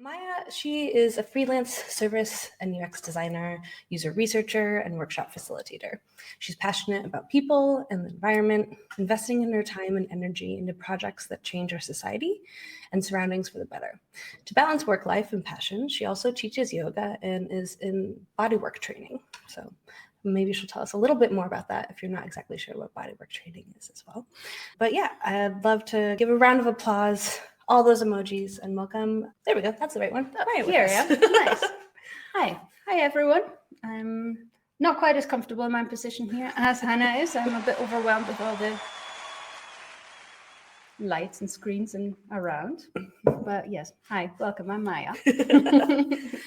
Maya, she is a freelance service and UX designer, user researcher, and workshop facilitator. She's passionate about people and the environment, investing in her time and energy into projects that change our society and surroundings for the better. To balance work life and passion, she also teaches yoga and is in bodywork training. So maybe she'll tell us a little bit more about that if you're not exactly sure what bodywork training is as well. But yeah, I'd love to give a round of applause, all those emojis, and welcome. There we go. That's the right one. Right, here I am. Nice. Hi, everyone. I'm not quite as comfortable in my position here as Hannah is. I'm a bit overwhelmed with all the lights and screens and around. But yes, hi, welcome. I'm Maya.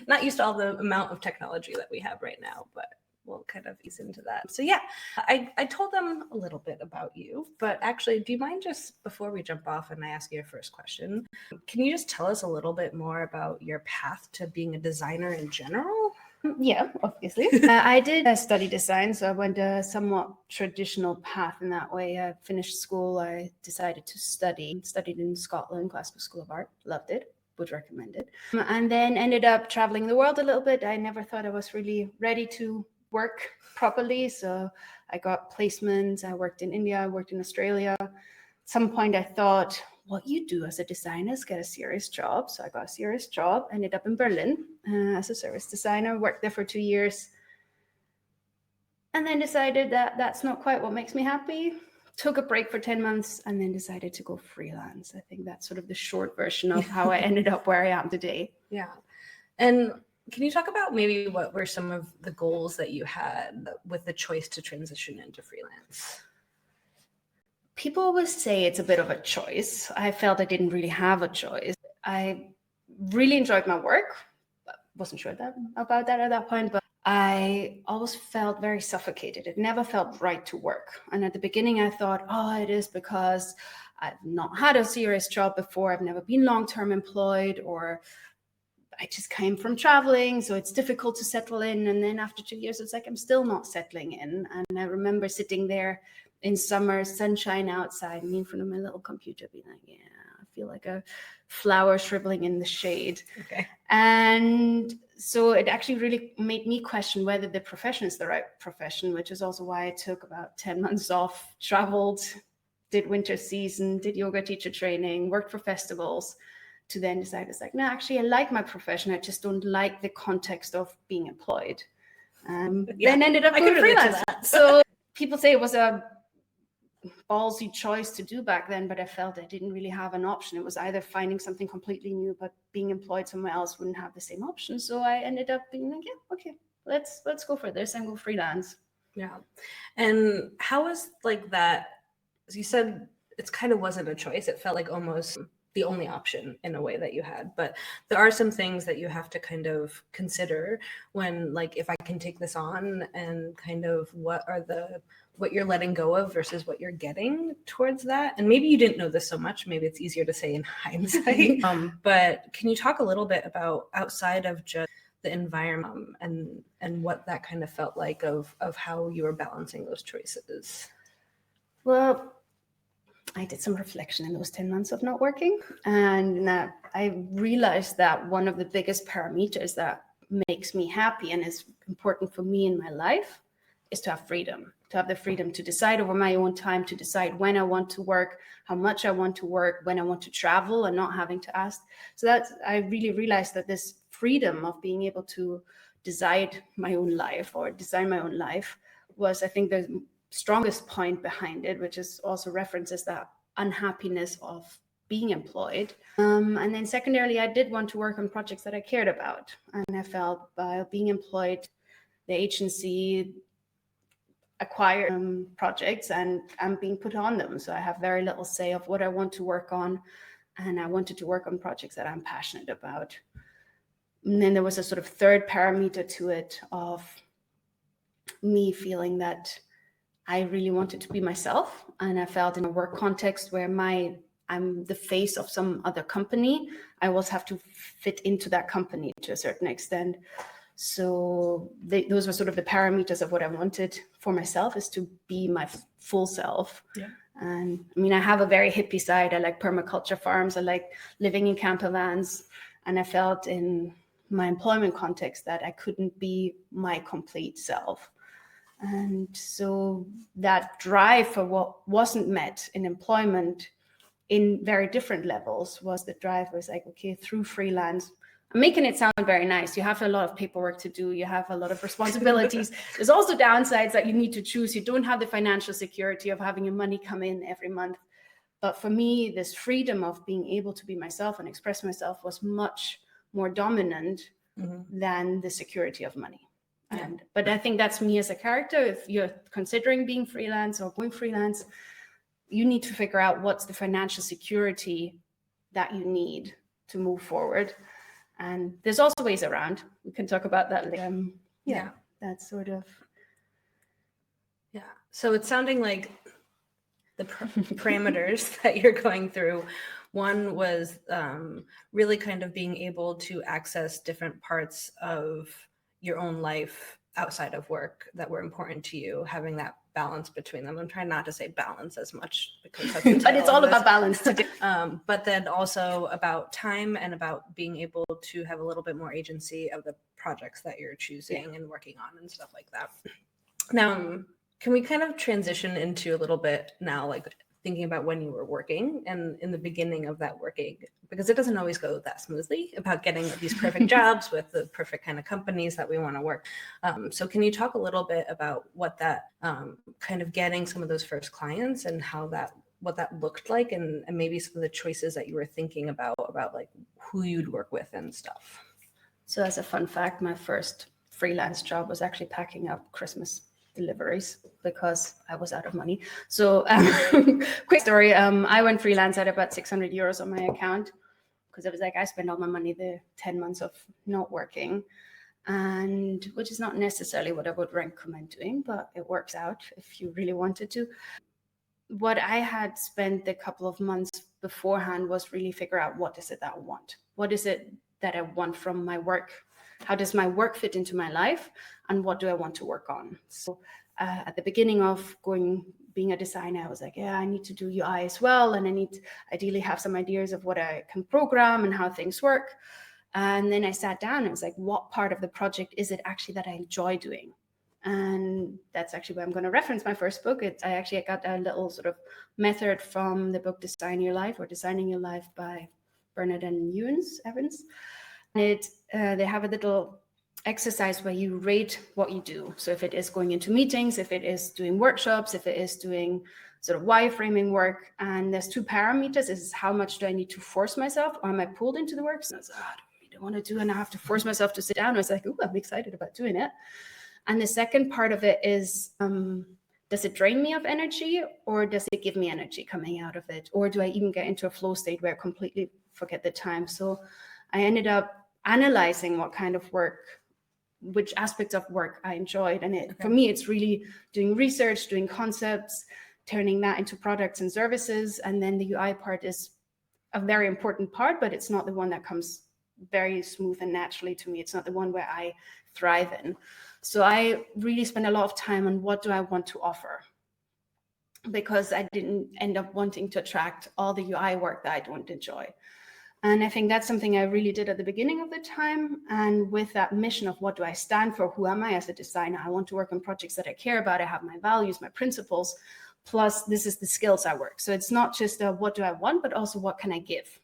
Not used to all the amount of technology that we have right now, but we'll kind of ease into that. So yeah, I told them a little bit about you, but actually, do you mind just before we jump off and I ask you your first question, can you just tell us a little bit more about your path to being a designer in general? Yeah, obviously. I did study design, so I went a somewhat traditional path in that way. I finished school, I decided to studied in Scotland, Glasgow School of Art, loved it, would recommend it. And then ended up traveling the world a little bit. I never thought I was really ready to work properly, so I got placements. I worked in India, I worked in Australia. At some point I thought, what you do as a designer is get a serious job. So I got a serious job, ended up in Berlin as a service designer, worked there for 2 years, and then decided that that's not quite what makes me happy. Took a break for 10 months and then decided to go freelance. I think that's sort of the short version of how I ended up where I am today. Yeah. And can you talk about maybe what were some of the goals that you had with the choice to transition into freelance? People always say it's a bit of a choice. I felt I didn't really have a choice. I really enjoyed my work. Wasn't sure about that at that point, but I always felt very suffocated. It never felt right to work. And at the beginning, I thought, it is because I've not had a serious job before. I've never been long-term employed, or I just came from traveling, so it's difficult to settle in. And then after 2 years, it's like I'm still not settling in. And I remember sitting there in summer, sunshine outside, me in front of my little computer, being like, yeah, I feel like a flower shriveling in the shade. Okay. And so it actually really made me question whether the profession is the right profession, which is also why I took about 10 months off, traveled, did winter season, did yoga teacher training, worked for festivals, to then decide it's like, no, actually, I like my profession. I just don't like the context of being employed. Then ended up going freelance. So people say it was a ballsy choice to do back then, but I felt I didn't really have an option. It was either finding something completely new, but being employed somewhere else wouldn't have the same option. So I ended up being like, yeah, okay, let's go for this and go freelance. Yeah. And how was like that? As you said, it kind of wasn't a choice. It felt like almost the only option in a way that you had, but there are some things that you have to kind of consider when, like, if I can take this on, and kind of what you're letting go of versus what you're getting towards that. And maybe you didn't know this so much, maybe it's easier to say in hindsight, but can you talk a little bit about outside of just the environment and what that kind of felt like of how you were balancing those choices? Well, I did some reflection in those 10 months of not working. And I realized that one of the biggest parameters that makes me happy and is important for me in my life is to have freedom, to have the freedom to decide over my own time, to decide when I want to work, how much I want to work, when I want to travel, and not having to ask. So I really realized that this freedom of being able to decide my own life or design my own life was, I think, the strongest point behind it, which is also references that unhappiness of being employed. And then secondarily, I did want to work on projects that I cared about. And I felt by being employed, the agency acquired projects and I'm being put on them. So I have very little say of what I want to work on. And I wanted to work on projects that I'm passionate about. And then there was a sort of third parameter to it of me feeling that I really wanted to be myself, and I felt in a work context where I'm the face of some other company, I always have to fit into that company to a certain extent. So those were sort of the parameters of what I wanted for myself, is to be my full self. Yeah. And I mean, I have a very hippie side. I like permaculture farms. I like living in camper vans. And I felt in my employment context that I couldn't be my complete self. And so that drive for what wasn't met in employment in very different levels was the drive. Was like, okay, through freelance, I'm making it sound very nice. You have a lot of paperwork to do. You have a lot of responsibilities. There's also downsides that you need to choose. You don't have the financial security of having your money come in every month. But for me, this freedom of being able to be myself and express myself was much more dominant than the security of money. Yeah. But I think that's me as a character. If you're considering being freelance or going freelance, you need to figure out what's the financial security that you need to move forward. And there's also ways around. We can talk about that later. Yeah, that's sort of. Yeah. So it's sounding like the parameters that you're going through. One was really kind of being able to access different parts of your own life outside of work that were important to you, having that balance between them. I'm trying not to say balance as much because that's but it's all about balance today. But then also about time and about being able to have a little bit more agency of the projects that you're choosing and working on and stuff like that. Now, can we kind of transition into a little bit now, like thinking about when you were working and in the beginning of that working, because it doesn't always go that smoothly about getting these perfect jobs with the perfect kind of companies that we want to work. So can you talk a little bit about what that kind of getting some of those first clients and what that looked like, and maybe some of the choices that you were thinking about like who you'd work with and stuff? So as a fun fact, my first freelance job was actually packing up Christmas deliveries because I was out of money. So quick story, I went freelance at about 600 euros on my account because it was like I spent all my money the 10 months of not working, and which is not necessarily what I would recommend doing, but it works out if you really wanted to. What I had spent the couple of months beforehand was really figure out what is it that I want? What is it that I want from my work? How does my work fit into my life? And what do I want to work on? So at the beginning of being a designer, I was like, yeah, I need to do UI as well. And I need to ideally have some ideas of what I can program and how things work. And then I sat down and I was like, what part of the project is it actually that I enjoy doing? And that's actually where I'm going to reference my first book. I got a little sort of method from the book Design Your Life, or Designing Your Life by Bernard and Evans. And they have a little exercise where you rate what you do. So if it is going into meetings, if it is doing workshops, if it is doing sort of wireframing work, and there's two parameters. Is how much do I need to force myself, or am I pulled into the work? So I was like, I don't really want to do, and I have to force myself to sit down. I was like, I'm excited about doing it. And the second part of it is, does it drain me of energy, or does it give me energy coming out of it? Or do I even get into a flow state where I completely forget the time? So I ended up analyzing what kind of work, which aspects of work I enjoyed. And for me, it's really doing research, doing concepts, turning that into products and services. And then the UI part is a very important part, but it's not the one that comes very smooth and naturally to me. It's not the one where I thrive in. So I really spent a lot of time on what do I want to offer, because I didn't end up wanting to attract all the UI work that I don't enjoy. And I think that's something I really did at the beginning of the time. And with that mission of what do I stand for? Who am I as a designer? I want to work on projects that I care about. I have my values, my principles, plus this is the skills I work. So it's not just what do I want, but also what can I give?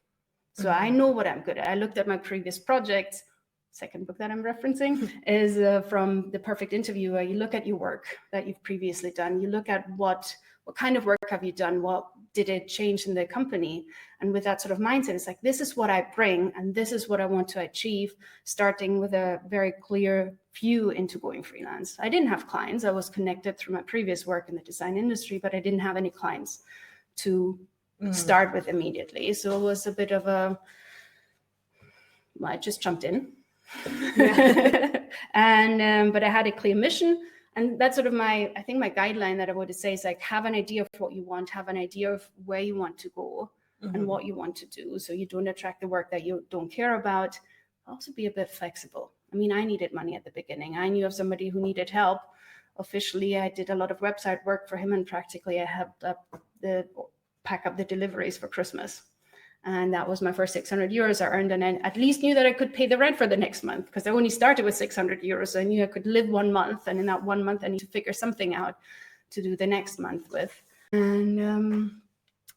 So I know what I'm good at. I looked at my previous projects. Second book that I'm referencing is from The Perfect Interview, where you look at your work that you've previously done. You look at what kind of work have you done? What did it change in the company? And with that sort of mindset, it's like, this is what I bring and this is what I want to achieve, starting with a very clear view into going freelance. I didn't have clients. I was connected through my previous work in the design industry, but I didn't have any clients to start with immediately. So it was a bit of I just jumped in. And but I had a clear mission, and that's sort of my guideline that I would say is like, have an idea of what you want, have an idea of where you want to go and what you want to do, so you don't attract the work that you don't care about. Also be a bit flexible. I mean, I needed money at the beginning. I knew of somebody who needed help. Officially, I did a lot of website work for him, and practically I helped pack up the deliveries for Christmas. And that was my first 600 euros I earned. And I at least knew that I could pay the rent for the next month, because I only started with 600 euros. So I knew I could live 1 month. And in that 1 month, I need to figure something out to do the next month with. And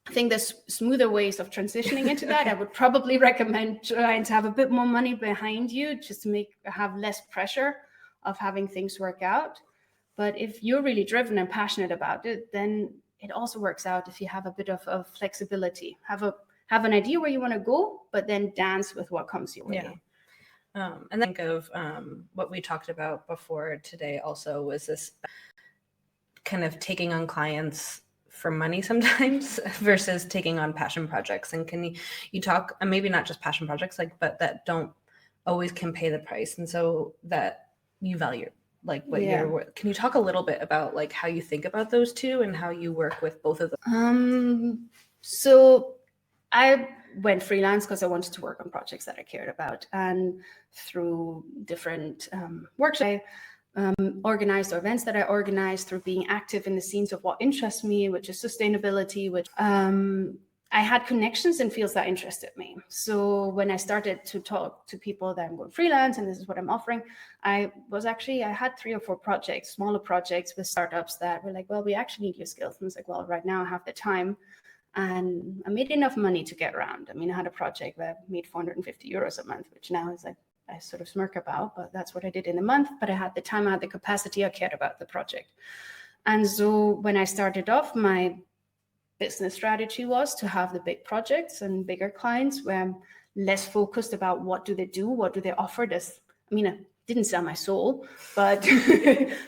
I think there's smoother ways of transitioning into that. I would probably recommend trying to have a bit more money behind you, just to have less pressure of having things work out. But if you're really driven and passionate about it, then it also works out if you have a bit of flexibility, have an idea where you want to go, but then dance with what comes your way. Yeah. And think of what we talked about before today also was this kind of taking on clients for money sometimes versus taking on passion projects. And can you talk, and maybe not just passion projects, but that don't always can pay the price, and so that you value what you're. Can you talk a little bit about how you think about those two and how you work with both of them? So I went freelance because I wanted to work on projects that I cared about, and through different workshops I organized, or events that I organized, through being active in the scenes of what interests me, which is sustainability, which I had connections in fields that interested me. So when I started to talk to people that I'm going freelance and this is what I'm offering, I had 3 or 4 projects, smaller projects with startups that were like, well, we actually need your skills. And I was like, well, right now I have the time. And I made enough money to get around. I mean, I had a project where I made 450 euros a month, which now is I sort of smirk about, but that's what I did in a month. But I had the time, I had the capacity, I cared about the project. And so when I started off, my business strategy was to have the big projects and bigger clients where I'm less focused about what do they do, what do they offer. I didn't sell my soul, but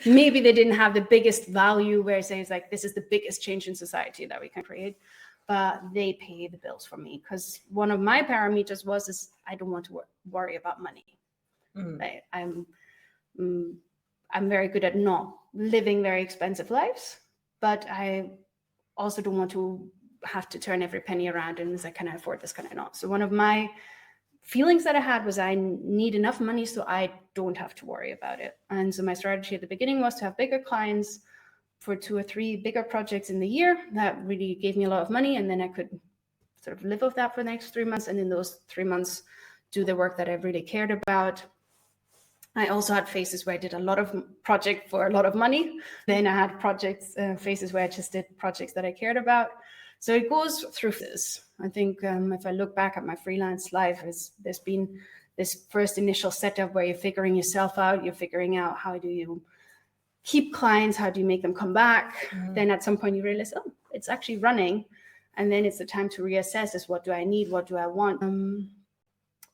maybe they didn't have the biggest value where it says this is the biggest change in society that we can create, but they pay the bills for me. Because one of my parameters is I don't want to worry about money. Right? I'm very good at not living very expensive lives, but I also don't want to have to turn every penny around and can I afford this, can I not? So one of my feelings that I had was I need enough money so I don't have to worry about it. And so my strategy at the beginning was to have bigger clients for 2 or 3 bigger projects in the year that really gave me a lot of money, and then I could sort of live off that for the next 3 months, and in those 3 months do the work that I really cared about. I also had phases where I did a lot of project for a lot of money. Then I had phases where I just did projects that I cared about. So it goes through this. I think if I look back at my freelance life, there's been this first initial setup where you're figuring yourself out. You're figuring out how do you keep clients, how do you make them come back? Then at some point you realize, oh, it's actually running. And then it's the time to reassess what do I need? What do I want?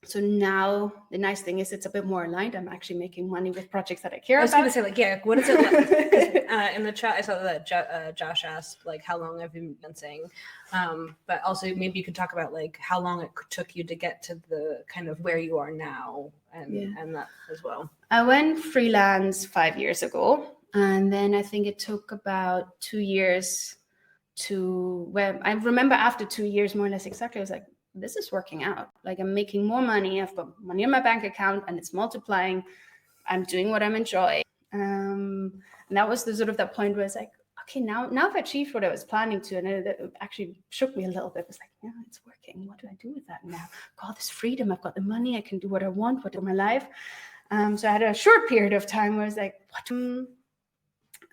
So now the nice thing is it's a bit more aligned. I'm actually making money with projects that I care about. I was going to say, what is it like? In the chat, I saw that Josh asked, how long I've been dancing. But also maybe you could talk about, how long it took you to get to the kind of where you are now and that as well. I went freelance 5 years ago. And then I think it took about 2 years I remember after 2 years, more or less exactly, I was like, this is working out. I'm making more money. I've got money in my bank account and it's multiplying. I'm doing what I'm enjoying. And that was the sort of that point where it's like, okay, now I've achieved what I was planning to. And it actually shook me a little bit. It was like, yeah, it's working. What do I do with that now? God, this freedom. I've got the money. I can do what I want, what in my life. So I had a short period of time where I was like, what?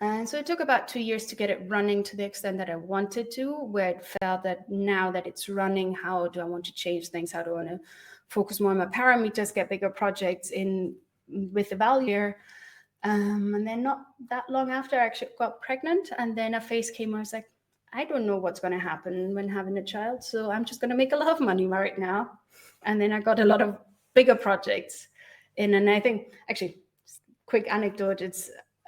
And so it took about 2 years to get it running to the extent that I wanted to, where it felt that now that it's running, how do I want to change things? How do I want to focus more on my parameters, get bigger projects in with the value? And then not that long after, I actually got pregnant. And then a phase came where I was like, I don't know what's going to happen when having a child. So I'm just going to make a lot of money right now. And then I got a lot of bigger projects in. And I think, actually, quick anecdote,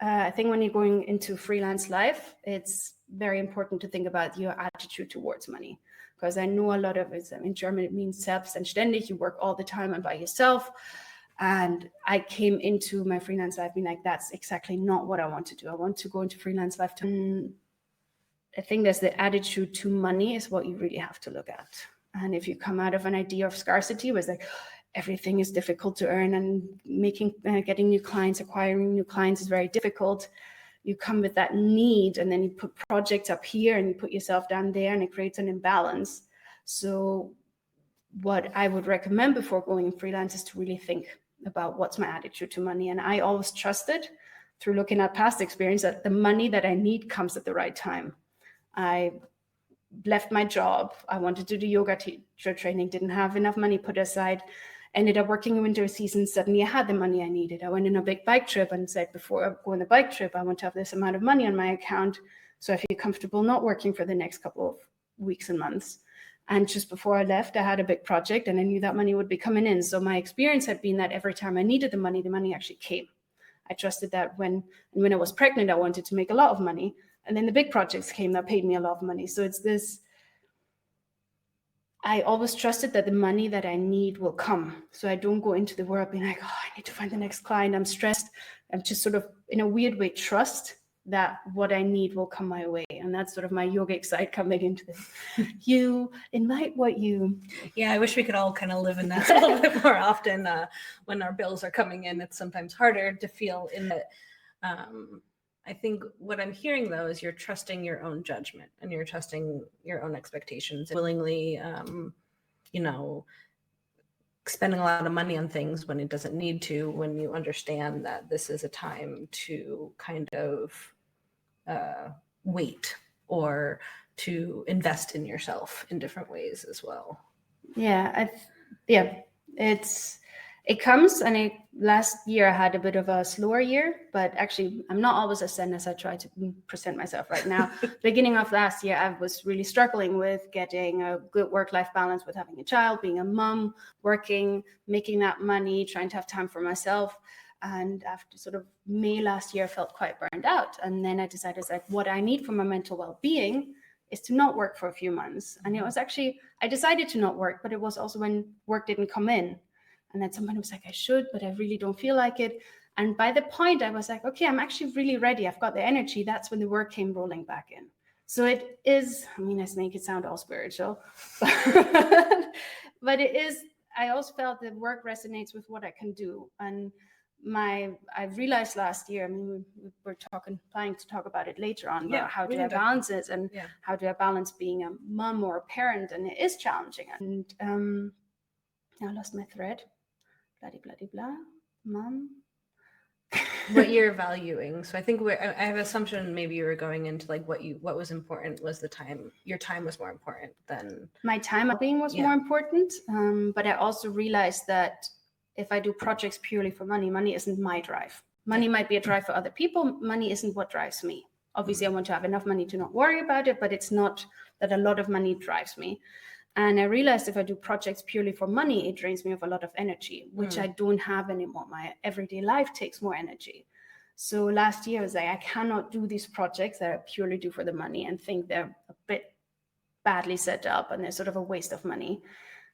I think when you're going into freelance life, it's very important to think about your attitude towards money. Because I know a lot of it, in German, it means selbst and ständig. You work all the time and by yourself. And I came into my freelance life being like, that's exactly not what I want to do. I want to go into freelance life. I think there's the attitude to money is what you really have to look at. And if you come out of an idea of scarcity, where it's like, everything is difficult to earn and getting new clients, acquiring new clients is very difficult. You come with that need and then you put projects up here and you put yourself down there and it creates an imbalance. So what I would recommend before going freelance is to really think about what's my attitude to money. And I always trusted through looking at past experience that the money that I need comes at the right time. I left my job. I wanted to do yoga teacher training, didn't have enough money put aside, ended up working in winter season. Suddenly I had the money I needed. I went on a big bike trip and said, before I go on the bike trip, I want to have this amount of money on my account so I feel comfortable not working for the next couple of weeks and months. And just before I left, I had a big project and I knew that money would be coming in. So my experience had been that every time I needed the money actually came. I trusted that when I was pregnant, I wanted to make a lot of money. And then the big projects came that paid me a lot of money. So it's this, I always trusted that the money that I need will come. So I don't go into the work being like, oh, I need to find the next client. I'm stressed. I'm just sort of, in a weird way, trust that what I need will come my way. And that's sort of my yogic side coming into this. You invite what you... Yeah, I wish we could all kind of live in that a little bit more often. When our bills are coming in, it's sometimes harder to feel in it. I think what I'm hearing, though, is you're trusting your own judgment and you're trusting your own expectations, willingly, spending a lot of money on things when it doesn't need to, when you understand that this is a time to kind of wait or to invest in yourself in different ways as well. Yeah, it comes, and last year I had a bit of a slower year, but actually I'm not always as zen as I try to present myself right now. Beginning of last year, I was really struggling with getting a good work-life balance with having a child, being a mom, working, making that money, trying to have time for myself. And after sort of May last year, I felt quite burned out. And then I decided, like, what I need for my mental well-being is to not work for a few months. And it was actually, I decided to not work, but it was also when work didn't come in. And then someone was like, I should, but I really don't feel like it. And by the point I was like, okay, I'm actually really ready. I've got the energy. That's when the work came rolling back in. So it is, I mean, I make it sound all spiritual, but it is, I also felt that work resonates with what I can do. And I realized last year, I mean, we're planning to talk about it later on, about how do I balance it and how do I balance being a mom or a parent, and it is challenging. And now I lost my thread. Bloody, bloody, blah, mom. What you're valuing. So I think I have an assumption maybe you were going into like what was important was the time. Your time was more important than... My time being was more important. But I also realized that if I do projects purely for money isn't my drive. Money might be a drive for other people. Money isn't what drives me. Obviously, I want to have enough money to not worry about it, but it's not that a lot of money drives me. And I realized if I do projects purely for money, it drains me of a lot of energy, which I don't have anymore. My everyday life takes more energy. So last year I was like, I cannot do these projects that I purely do for the money and think they're a bit badly set up and they're sort of a waste of money.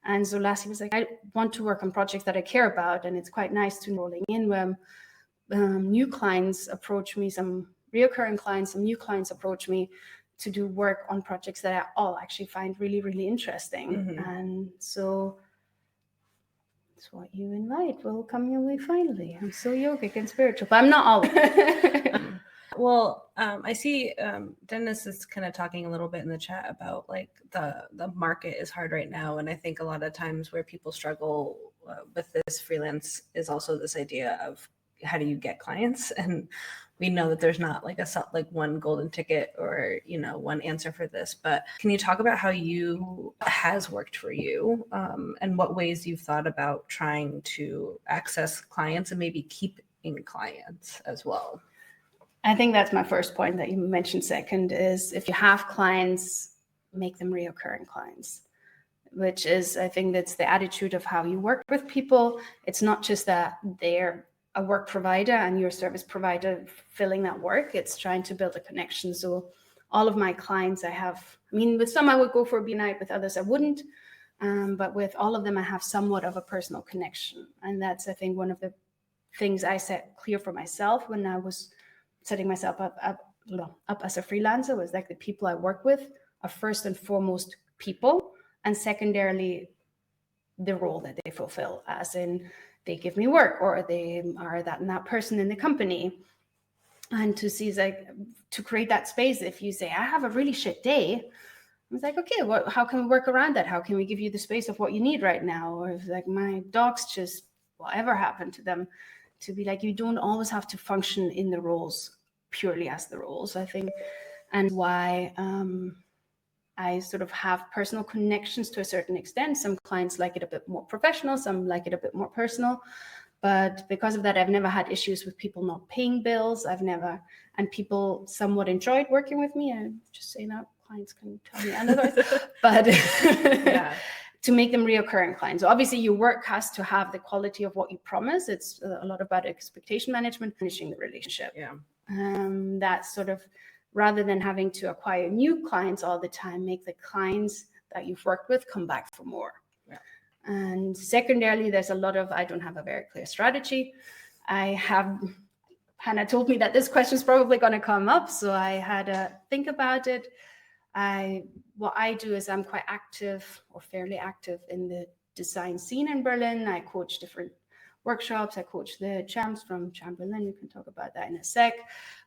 And so last year I was like, I want to work on projects that I care about. And it's quite nice to rolling in when new clients approach me, some reoccurring clients, some new clients approach me to do work on projects that I all actually find really, really interesting. Mm-hmm. And so it's what you invite will come your way finally. I'm so yogic and spiritual, but I'm not always. I see Dennis is kind of talking a little bit in the chat about like the market is hard right now. And I think a lot of times where people struggle with this freelance is also this idea of how do you get clients? And we know that there's not like one golden ticket or, one answer for this, but can you talk about how has worked for you and what ways you've thought about trying to access clients and maybe keeping clients as well? I think that's my first point that you mentioned. Second is if you have clients, make them reoccurring clients, which is, I think that's the attitude of how you work with people. It's not just that they're a work provider and your service provider filling that work. It's trying to build a connection. So all of my clients with some I would go for a beer night, with others I wouldn't. But with all of them, I have somewhat of a personal connection. And that's, I think, one of the things I set clear for myself when I was setting myself up as a freelancer, was like the people I work with are first and foremost people, and secondarily the role that they fulfill, as in they give me work or they are that and that person in the company. And to see, like, to create that space, if you say, I have a really shit day, was like, okay, how can we work around that? How can we give you the space of what you need right now? Or if like my dogs just, whatever happened to them, to be like, you don't always have to function in the roles purely as the roles, I think. And why I sort of have personal connections to a certain extent. Some clients like it a bit more professional, some like it a bit more personal. But because of that, I've never had issues with people not paying bills. And people somewhat enjoyed working with me. I'm just saying that, clients can tell me otherwise. But Yeah. to make them reoccurring clients. So obviously your work has to have the quality of what you promise. It's a lot about expectation management, finishing the relationship. Yeah. That's sort of, rather than having to acquire new clients all the time, make the clients that you've worked with come back for more. Yeah. And secondarily, there's a lot of, I don't have a very clear strategy. Hannah told me that this question is probably going to come up, so I had to think about it. What I do is I'm quite active, or fairly active, in the design scene in Berlin. I coach different workshops. I coach the champs from Chamberlain. You can talk about that in a sec.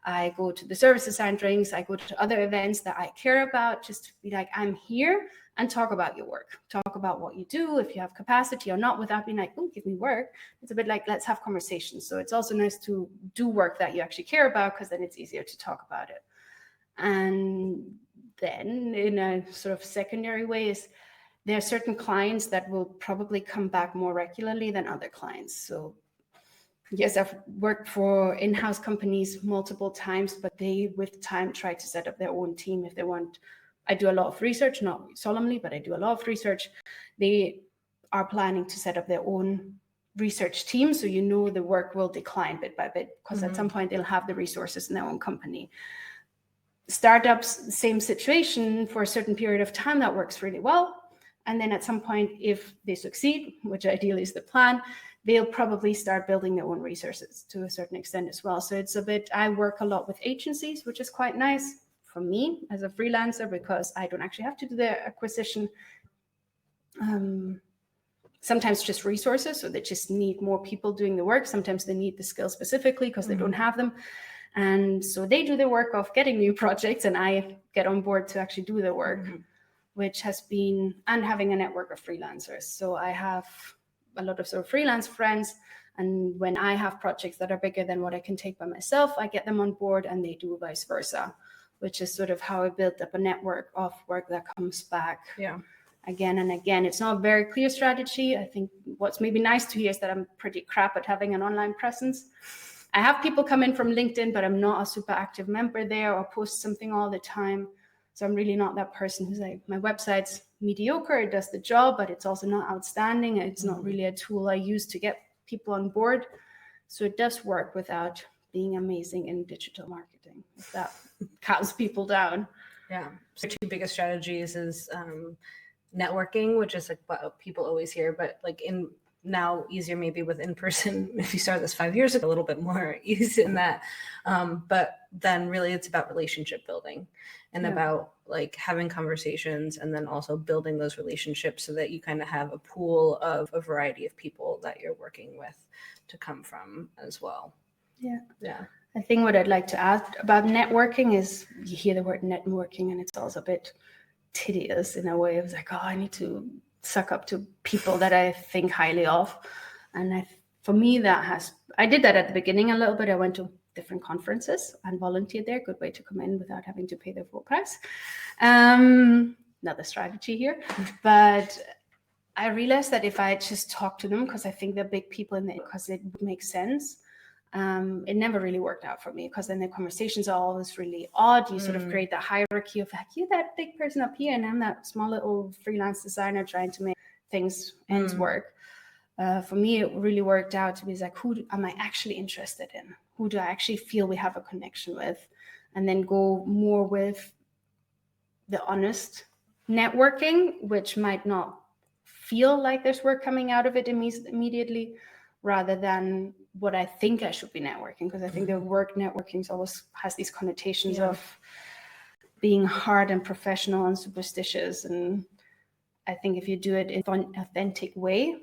I go to the service design drinks. I go to other events that I care about, just to be like, I'm here, and talk about your work. Talk about what you do, if you have capacity or not, without being like, oh, give me work. It's a bit like, let's have conversations. So it's also nice to do work that you actually care about, because then it's easier to talk about it. And then in a sort of secondary way is, there are certain clients that will probably come back more regularly than other clients. So yes, I've worked for in-house companies multiple times, but they with time try to set up their own team if they want. I do a lot of research, not solemnly, but I do a lot of research. They are planning to set up their own research team. So the work will decline bit by bit, because at some point they'll have the resources in their own company. Startups, same situation. For a certain period of time, that works really well. And then at some point, if they succeed, which ideally is the plan, they'll probably start building their own resources to a certain extent as well. So it's a bit, I work a lot with agencies, which is quite nice for me as a freelancer, because I don't actually have to do the acquisition. Sometimes just resources, so they just need more people doing the work. Sometimes they need the skills specifically because they don't have them. And so they do the work of getting new projects, and I get on board to actually do the work. Which has been, and having a network of freelancers. So I have a lot of sort of freelance friends, and when I have projects that are bigger than what I can take by myself, I get them on board, and they do vice versa, which is sort of how I built up a network of work that comes back again and again. It's not a very clear strategy. I think what's maybe nice to hear is that I'm pretty crap at having an online presence. I have people come in from LinkedIn, but I'm not a super active member there or post something all the time. So I'm really not that person who's like, my website's mediocre, it does the job, but it's also not outstanding. It's not really a tool I use to get people on board. So it does work without being amazing in digital marketing, if that calms people down. Yeah. So 2 biggest strategies is networking, which is like what people always hear, but like now easier maybe with in-person. If you started this 5 years ago, a little bit more ease in that. But then really it's about relationship building and about like having conversations, and then also building those relationships so that you kind of have a pool of a variety of people that you're working with to come from as well. Yeah. I think what I'd like to add about networking is, you hear the word networking and it's also a bit tedious in a way. It was like, oh, I need to suck up to people that I think highly of. And for me, I did that at the beginning a little bit. I went to different conferences and volunteered there. Good way to come in without having to pay the full price. Another strategy here. But I realized that if I just talk to them, because I think they're big people in it, because it would make sense, it never really worked out for me, because then the conversations are always really odd. You sort of create that hierarchy of like, you're that big person up here, and I'm that small little freelance designer trying to make ends work. For me, it really worked out to be like, who am I actually interested in? Who do I actually feel we have a connection with? And then go more with the honest networking, which might not feel like there's work coming out of it immediately, rather than what I think I should be networking. Because I think the work networking always has these connotations of being hard and professional and superstitious. And I think if you do it in an authentic way,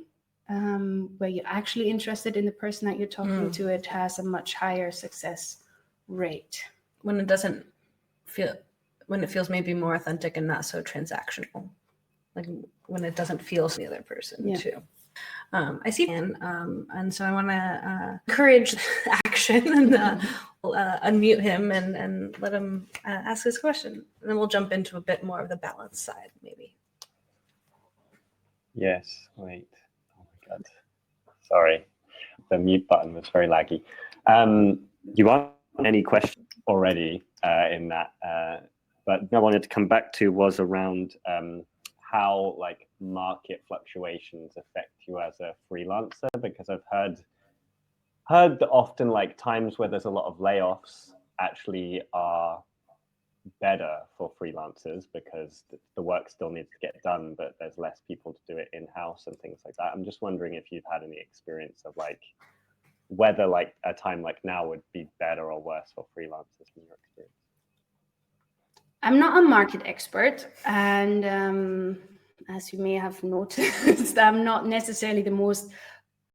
where you're actually interested in the person that you're talking to, it has a much higher success rate. When it doesn't feel, when it feels maybe more authentic and not so transactional, like when it doesn't feel to the other person too. I see, and so I want to encourage action and unmute him and let him ask his question. And then we'll jump into a bit more of the balance side, maybe. Yes, wait. Oh my God. Sorry. The mute button was very laggy. You asked any questions already in that, but what I wanted to come back to was around how like market fluctuations affect you as a freelancer, because I've heard that often like times where there's a lot of layoffs actually are better for freelancers because the work still needs to get done, but there's less people to do it in-house and things like that. I'm just wondering if you've had any experience of like whether like a time like now would be better or worse for freelancers from your experience. I'm not a market expert, and as you may have noticed, I'm not necessarily the most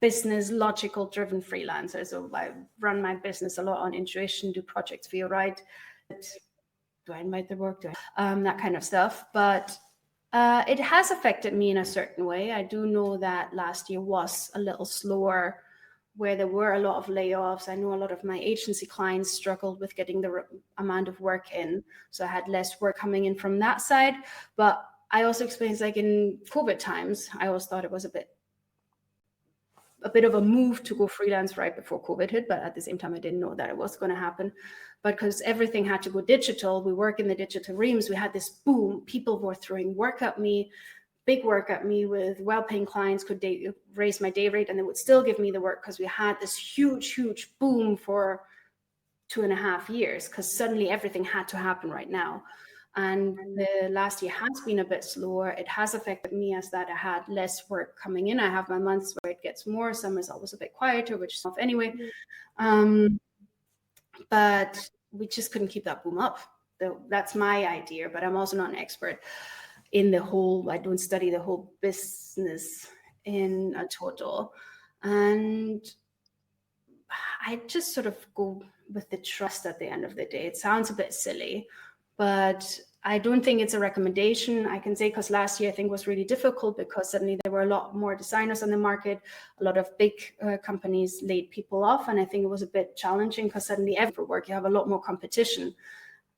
business logical driven freelancer. So I run my business a lot on intuition, do projects feel right, do I invite the work, that kind of stuff. But it has affected me in a certain way. I do know that last year was a little slower, where there were a lot of layoffs. I know a lot of my agency clients struggled with getting the amount of work in. So I had less work coming in from that side. But I also experienced, like in COVID times, I always thought it was a bit of a move to go freelance right before COVID hit. But at the same time, I didn't know that it was going to happen. But because everything had to go digital, we work in the digital realms, we had this boom. People were throwing work at me, big work at me with well-paying clients, could they raise my day rate and they would still give me the work because we had this huge boom for 2.5 years because suddenly everything had to happen right now. And the last year has been a bit slower. It has affected me as that I had less work coming in. I have my months where it gets more. Summer's always a bit quieter, which is off anyway. But we just couldn't keep that boom up. That's my idea, but I'm also not an expert in the whole, I don't study the whole business in a total. And I just sort of go with the trust at the end of the day. It sounds a bit silly, but I don't think it's a recommendation. I can say because last year I think was really difficult because suddenly there were a lot more designers on the market. A lot of big companies laid people off. And I think it was a bit challenging because suddenly every work, you have a lot more competition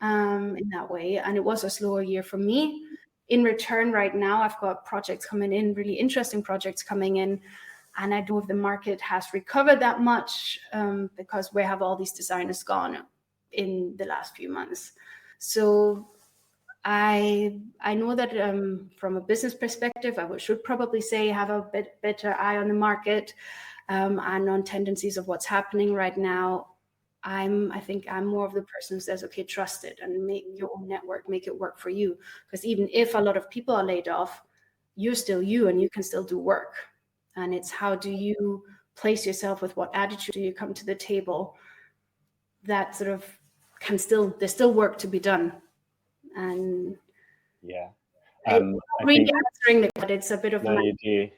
in that way. And it was a slower year for me. In return, right now, I've got projects coming in, really interesting projects coming in. And I don't know if the market has recovered that much because where have all these designers gone in the last few months? So I know that from a business perspective, I should probably say have a bit better eye on the market and on tendencies of what's happening right now. I think I'm more of the person who says, okay, trust it and make your own network, make it work for you. Because even if a lot of people are laid off, you're still you and you can still do work. And it's how do you place yourself, with what attitude do you come to the table, that sort of there's still work to be done. And yeah, I'm really answering it, but it's a bit of you do.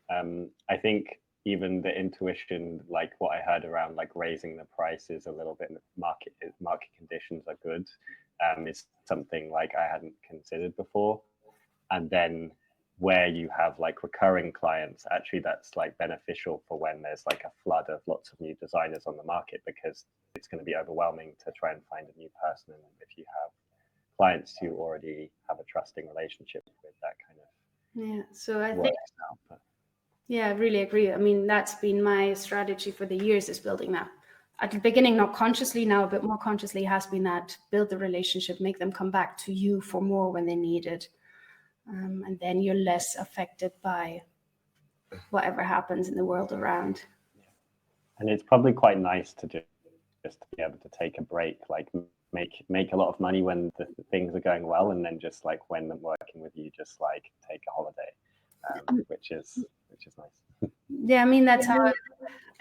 I think even the intuition, like what I heard around like raising the prices a little bit, market conditions are good. It's something like I hadn't considered before. And then where you have like recurring clients, actually that's like beneficial for when there's like a flood of lots of new designers on the market, because it's going to be overwhelming to try and find a new person. And if you have clients who already have a trusting relationship with, that kind of so I think yeah, I really agree. I mean, that's been my strategy for the years, is building that. At the beginning, not consciously, now a bit more consciously, has been that build the relationship, make them come back to you for more when they need it. And then you're less affected by whatever happens in the world around. And it's probably quite nice to just be able to take a break, like make a lot of money when the things are going well, and then just like when I'm working with you, just like take a holiday, which is nice. Yeah, I mean, that's how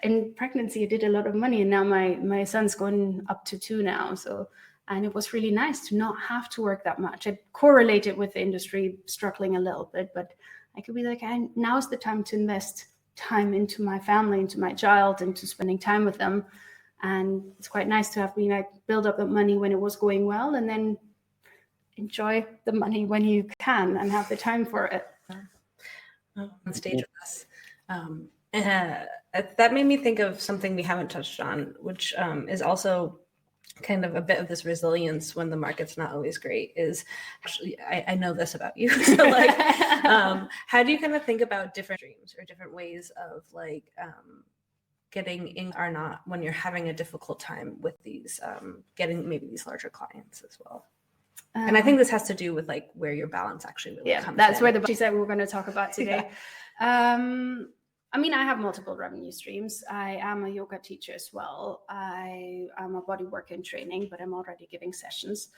in pregnancy I did a lot of money, and now my son's going up to 2 now. So, and it was really nice to not have to work that much. I correlated with the industry struggling a little bit, but I could be like, now's the time to invest time into my family, into my child, into spending time with them. And it's quite nice to have been like build up that money when it was going well, and then enjoy the money when you can and have the time for it. On stage with us. That made me think of something we haven't touched on, which is also kind of a bit of this resilience when the market's not always great. Is actually, I know this about you. So like, how do you kind of think about different streams or different ways of like getting in or not when you're having a difficult time with these, getting maybe these larger clients as well? And I think this has to do with like where your balance actually really comes that's in. where she said we were going to talk about today. I mean, I have multiple revenue streams. I am a yoga teacher as well. I am a bodyworker in training, but I'm already giving sessions.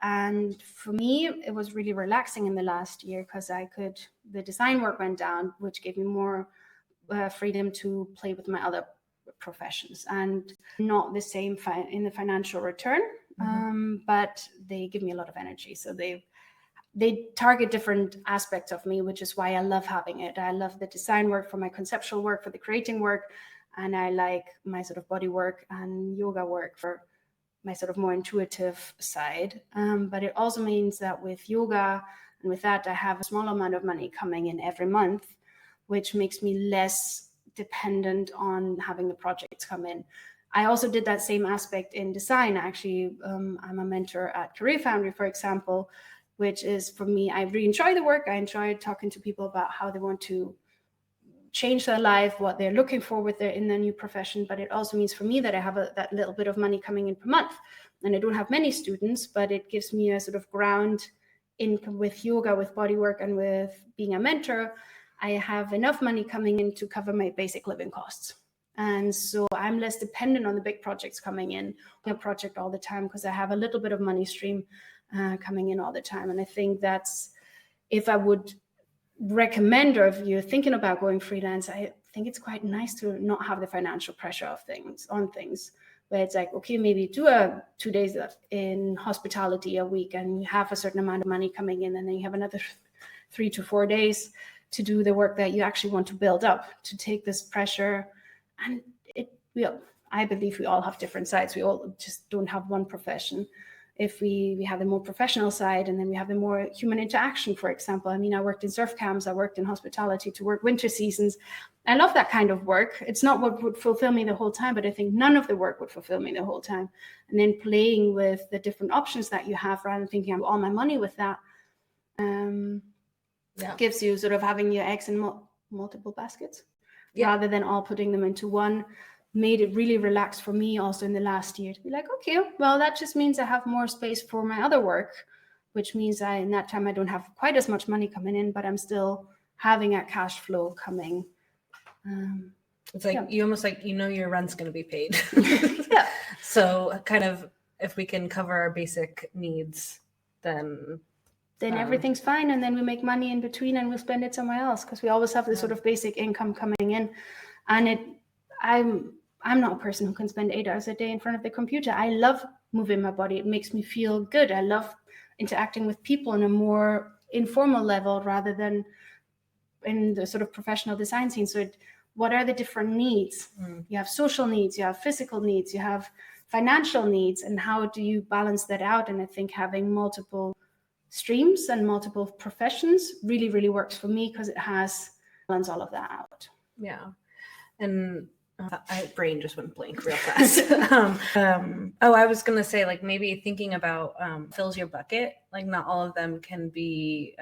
And for me, it was really relaxing in the last year because the design work went down, which gave me more freedom to play with my other professions, and not the same in the financial return. But they give me a lot of energy. So they target different aspects of me, which is why I love having it. I love the design work for my conceptual work, for the creating work. And I like my sort of body work and yoga work for my sort of more intuitive side. But it also means that with yoga and with that, I have a small amount of money coming in every month, which makes me less dependent on having the projects come in. I also did that same aspect in design. Actually, I'm a mentor at Career Foundry, for example, which is for me, I really enjoy the work. I enjoy talking to people about how they want to change their life, what they're looking for in their new profession. But it also means for me that I have that little bit of money coming in per month. And I don't have many students, but it gives me a sort of ground income with yoga, with bodywork, and with being a mentor. I have enough money coming in to cover my basic living costs. And so I'm less dependent on the big projects coming in, a project all the time, because I have a little bit of money stream coming in all the time. And I think that's, if I would recommend, or if you're thinking about going freelance, I think it's quite nice to not have the financial pressure of things, where it's like, okay, maybe do 2 days in hospitality a week and you have a certain amount of money coming in, and then you have another 3 to 4 days to do the work that you actually want to build up, to take this pressure. And I believe we all have different sides. We all just don't have one profession. If we have the more professional side, and then we have the more human interaction, for example. I mean, I worked in surf camps, I worked in hospitality to work winter seasons. I love that kind of work. It's not what would fulfill me the whole time, but I think none of the work would fulfill me the whole time. And then playing with the different options that you have, rather than thinking all my money with that, gives you sort of having your eggs in multiple baskets, rather than all putting them into one. Made it really relaxed for me also in the last year to be like, okay, well, that just means I have more space for my other work, which means in that time I don't have quite as much money coming in, but I'm still having a cash flow coming. It's like you almost like, your rent's going to be paid. Yeah. So kind of, if we can cover our basic needs, then everything's fine. And then we make money in between and we'll spend it somewhere else, because we always have this sort of basic income coming in. And I'm not a person who can spend 8 hours a day in front of the computer. I love moving my body. It makes me feel good. I love interacting with people on a more informal level rather than in the sort of professional design scene. So what are the different needs? You have social needs, you have physical needs, you have financial needs, and how do you balance that out? And I think having multiple streams and multiple professions really, really works for me, because it has balance all of that out. Yeah. And my brain just went blank real fast. I was going to say, like, maybe thinking about fills your bucket, like not all of them can be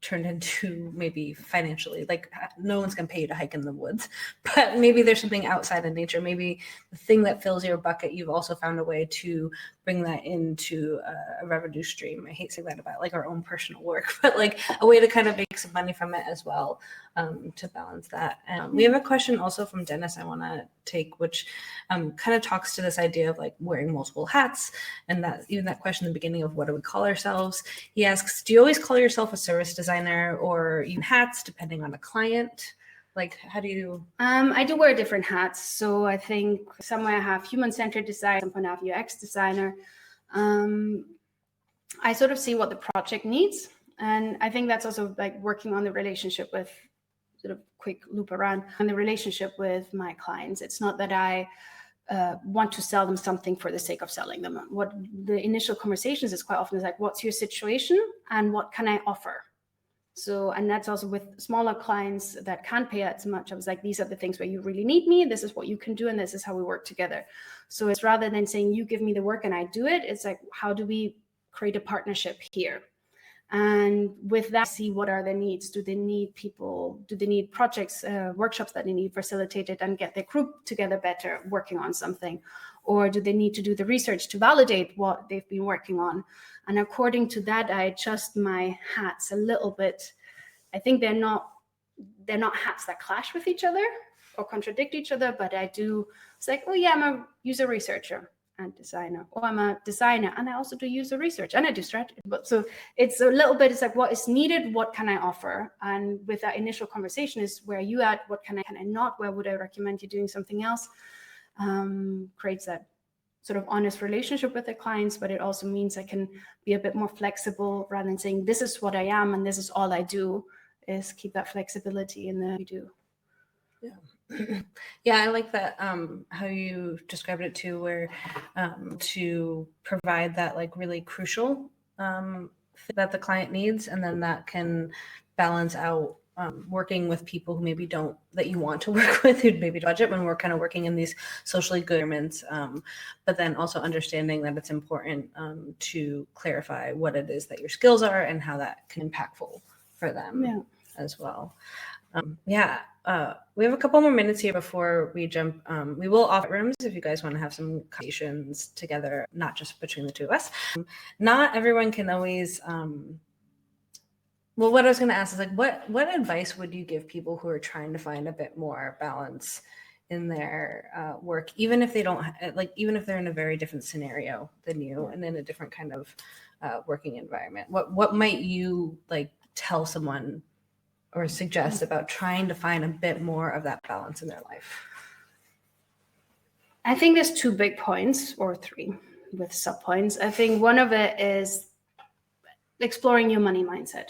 turned into maybe financially, like no one's going to pay you to hike in the woods, but maybe there's something outside of nature. Maybe the thing that fills your bucket, you've also found a way to bring that into a revenue stream. I hate saying that about like our own personal work, but like a way to kind of make some money from it as well, to balance that. We have a question also from Dennis I want to take, which kind of talks to this idea of like wearing multiple hats, and that even that question in the beginning of what do we call ourselves. He asks, do you always call yourself a service designer or even hats depending on a client? Like, how do you? I do wear different hats. So I think somewhere I have human-centered design, somewhere I have UX designer. I sort of see what the project needs. And I think that's also like working on the relationship with, sort of quick loop around, on the relationship with my clients. It's not that I want to sell them something for the sake of selling them. What the initial conversations is quite often is like, what's your situation and what can I offer? So, and that's also with smaller clients that can't pay as much. I was like, these are the things where you really need me. This is what you can do. And this is how we work together. So it's rather than saying you give me the work and I do it. It's like, how do we create a partnership here? And with that, see what are their needs. Do they need people? Do they need projects, workshops that they need facilitated and get their group together better working on something? Or do they need to do the research to validate what they've been working on? And according to that, I adjust my hats a little bit. I think they're not hats that clash with each other or contradict each other, but I do, it's like, oh yeah, I'm a user researcher and designer, or I'm a designer and I also do user research and I do strategy. But so it's a little bit, it's like what is needed, what can I offer? And with that initial conversation is where you at, what can I not, where would I recommend you doing something else? Creates that sort of honest relationship with the clients, but it also means I can be a bit more flexible rather than saying this is what I am and this is all I do, is keep that flexibility in the we do. Yeah. Yeah, I like that how you described it too, where to provide that like really crucial thing that the client needs, and then that can balance out working with people who maybe don't, that you want to work with, who maybe budget when we're kind of working in these socially good environments, but then also understanding that it's important to clarify what it is that your skills are and how that can be impactful for them as well. We have a couple more minutes here before we jump. We will offer rooms if you guys want to have some conversations together, not just between the two of us. Not everyone can always. Well, what I was going to ask is like, what advice would you give people who are trying to find a bit more balance in their work, even if they don't even if they're in a very different scenario than you and in a different kind of working environment? What might you like tell someone or suggest about trying to find a bit more of that balance in their life? I think there's two big points, or three with sub points. I think one of it is exploring your money mindset,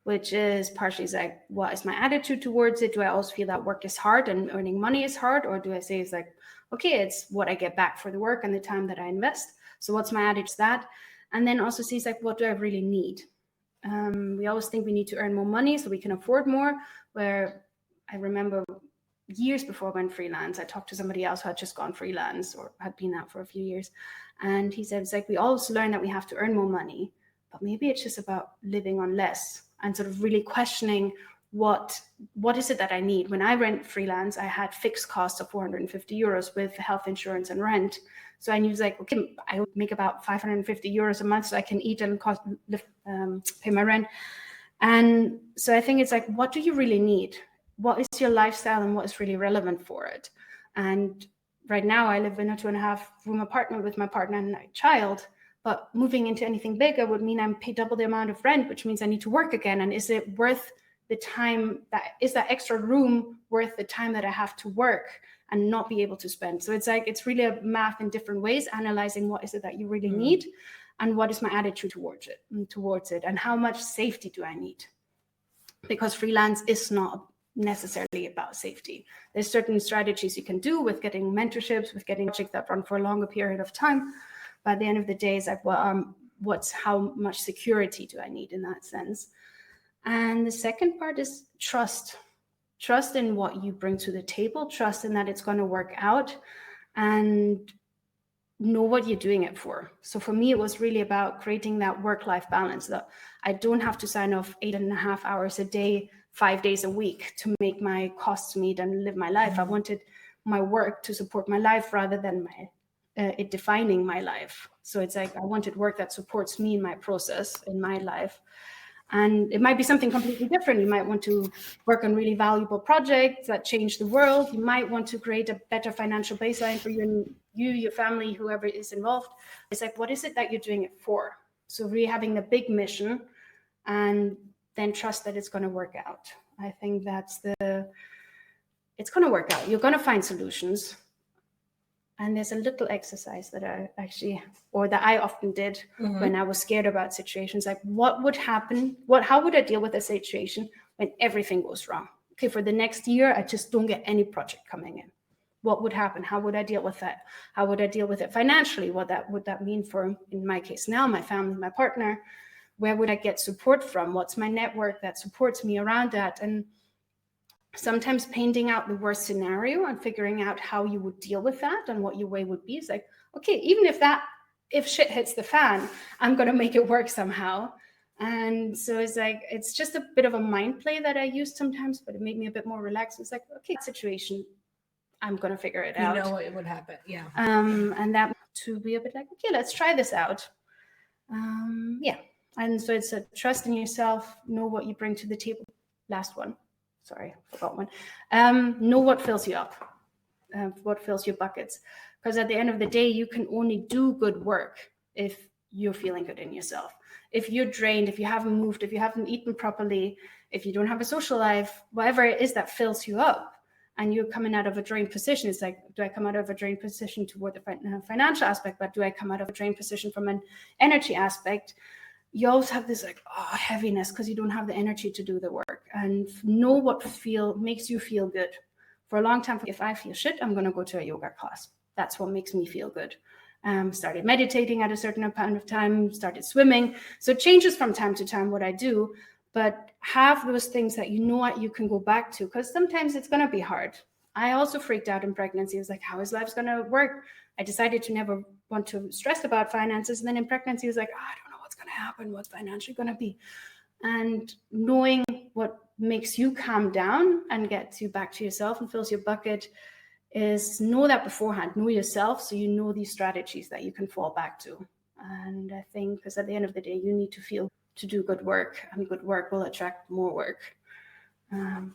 which is partially like, what is my attitude towards it? Do I also feel that work is hard and earning money is hard? Or do I say it's like, okay, it's what I get back for the work and the time that I invest. So what's my attitude to that? And then also see like, what do I really need? We always think we need to earn more money so we can afford more, where I remember years before I went freelance, I talked to somebody else who had just gone freelance or had been out for a few years. And he said, it's like, we always learn that we have to earn more money, but maybe it's just about living on less and sort of really questioning what is it that I need? When I went freelance, I had fixed costs of 450 euros with health insurance and rent. So I knew like, okay, I would make about 550 euros a month so I can eat and pay my rent. And so I think it's like, what do you really need? What is your lifestyle and what is really relevant for it? And right now I live in a 2.5 room apartment with my partner and my child, but moving into anything bigger would mean I'm paid double the amount of rent, which means I need to work again. And is it worth the time is that extra room worth the time that I have to work and not be able to spend? So it's like, it's really a math in different ways, analyzing what is it that you really need and what is my attitude towards it and how much safety do I need? Because freelance is not necessarily about safety. There's certain strategies you can do with getting mentorships, with getting projects that run for a longer period of time. But at the end of the day, it's like, well, how much security do I need in that sense? And the second part is trust. Trust in what you bring to the table, trust in that it's going to work out, and know what you're doing it for. So for me, it was really about creating that work-life balance, that I don't have to sign off 8.5 hours a day, 5 days a week to make my costs meet and live my life. I wanted my work to support my life rather than it defining my life. So it's like, I wanted work that supports me in my process, in my life. And it might be something completely different. You might want to work on really valuable projects that change the world. You might want to create a better financial baseline for you and your family, whoever is involved. It's like, what is it that you're doing it for? So really having the big mission and then trust that it's going to work out. I think it's going to work out. You're going to find solutions. And there's a little exercise that I often did when I was scared about situations, like what would happen? How would I deal with a situation when everything goes wrong? Okay, for the next year, I just don't get any project coming in. what would happen? How would I deal with that? How would I deal with it financially? What would that mean for, in my case now, my family, my partner? Where would I get support from? What's my network that supports me around that? And sometimes painting out the worst scenario and figuring out how you would deal with that and what your way would be is like, okay, even if shit hits the fan, I'm going to make it work somehow. And so it's like, it's just a bit of a mind play that I use sometimes, but it made me a bit more relaxed. It's like, okay, situation, I'm going to figure it out. You know what would happen. Yeah. And that to be a bit like, okay, let's try this out. Yeah. And so it's a trust in yourself, know what you bring to the table. Last one. Sorry, forgot one. Know what fills you up, what fills your buckets. Because at the end of the day, you can only do good work if you're feeling good in yourself. If you're drained, if you haven't moved, if you haven't eaten properly, if you don't have a social life, whatever it is that fills you up, and you're coming out of a drained position, it's like, do I come out of a drained position toward the financial aspect, but do I come out of a drained position from an energy aspect? You always have this like, heaviness because you don't have the energy to do the work. And know what makes you feel good. For a long time, if I feel shit, I'm going to go to a yoga class. That's what makes me feel good. Started meditating at a certain amount of time, started swimming. So it changes from time to time what I do, but have those things that you know what you can go back to, because sometimes it's going to be hard. I also freaked out in pregnancy. I was like, how is life going to work? I decided to never want to stress about finances. And then in pregnancy, I was like, I don't know what's going to happen, what's financially going to be. And knowing what makes you calm down and gets you back to yourself and fills your bucket is know that beforehand, know yourself, so you know these strategies that you can fall back to. And I think, because at the end of the day, you need to feel to do good work, and good work will attract more work.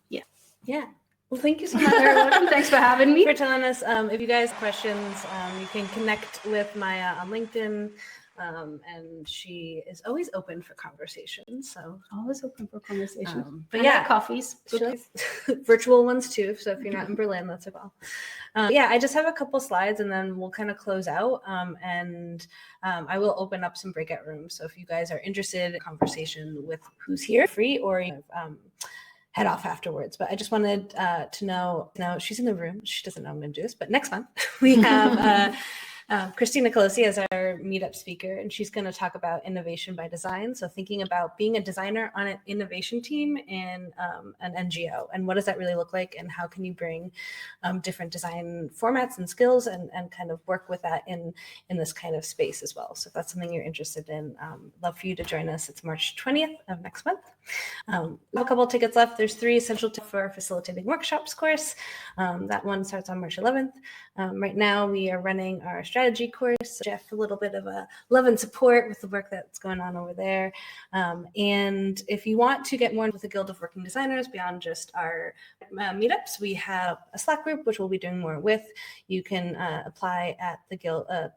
Yeah. Well, thank you so much. Thanks for having me. For telling us. If you guys have questions, you can connect with Maya on LinkedIn. And she is always open for conversation. So always open for conversation. But yeah, coffees, virtual ones too. So if you're not in Berlin, that's as well. Yeah, I just have a couple slides and then we'll kind of close out. And I will open up some breakout rooms. So if you guys are interested in conversation with who's here, free, or head off afterwards. But I just wanted to know, she's in the room. She doesn't know I'm going to do this, but next month we have Christina Colosi as our meetup speaker, and she's going to talk about innovation by design. So thinking about being a designer on an innovation team in an NGO, and what does that really look like, and how can you bring different design formats and skills and kind of work with that in this kind of space as well. So if that's something you're interested in, love for you to join us. It's March 20th of next month. We have a couple of tickets left. There's 3 essential tips for our Facilitating Workshops course. That one starts on March 11th. Right now we are running our strategy course. So Jeff, a little bit of a love and support with the work that's going on over there. And if you want to get more with the Guild of Working Designers beyond just our meetups, we have a Slack group, which we'll be doing more with. You can apply at the Guild of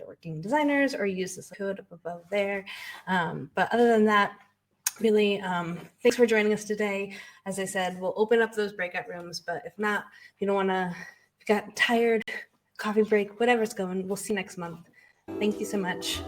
Working Designers, or use this code up above there. But other than that, really, thanks for joining us today. As I said, we'll open up those breakout rooms, but if not, if you don't want to, if you got tired, coffee break, whatever's going, we'll see you next month. Thank you so much.